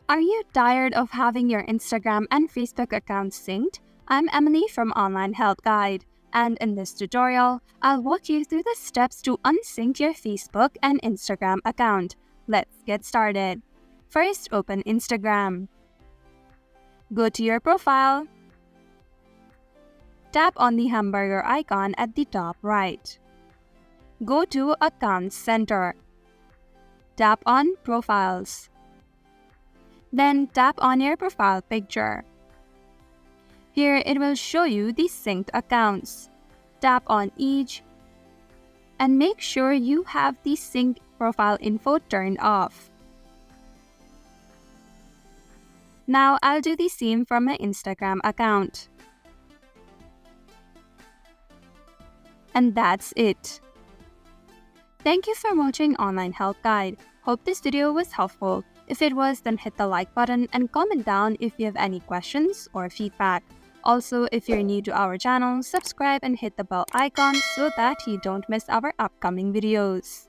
Are you tired of having your Instagram and Facebook accounts synced? I'm Emily from Online Help Guide, and in this tutorial, I'll walk you through the steps to unsync your Facebook and Instagram account. Let's get started. First, open Instagram. Go to your profile. Tap on the hamburger icon at the top right. Go to Accounts Center. Tap on Profiles. Then tap on your profile picture. Here it will show you the synced accounts. Tap on each and make sure you have the sync profile info turned off. Now I'll do the same for my Instagram account. And that's it. Thank you for watching Online Help Guide. Hope this video was helpful. If it was, then hit the like button and comment down if you have any questions or feedback. Also, if you're new to our channel, subscribe and hit the bell icon so that you don't miss our upcoming videos.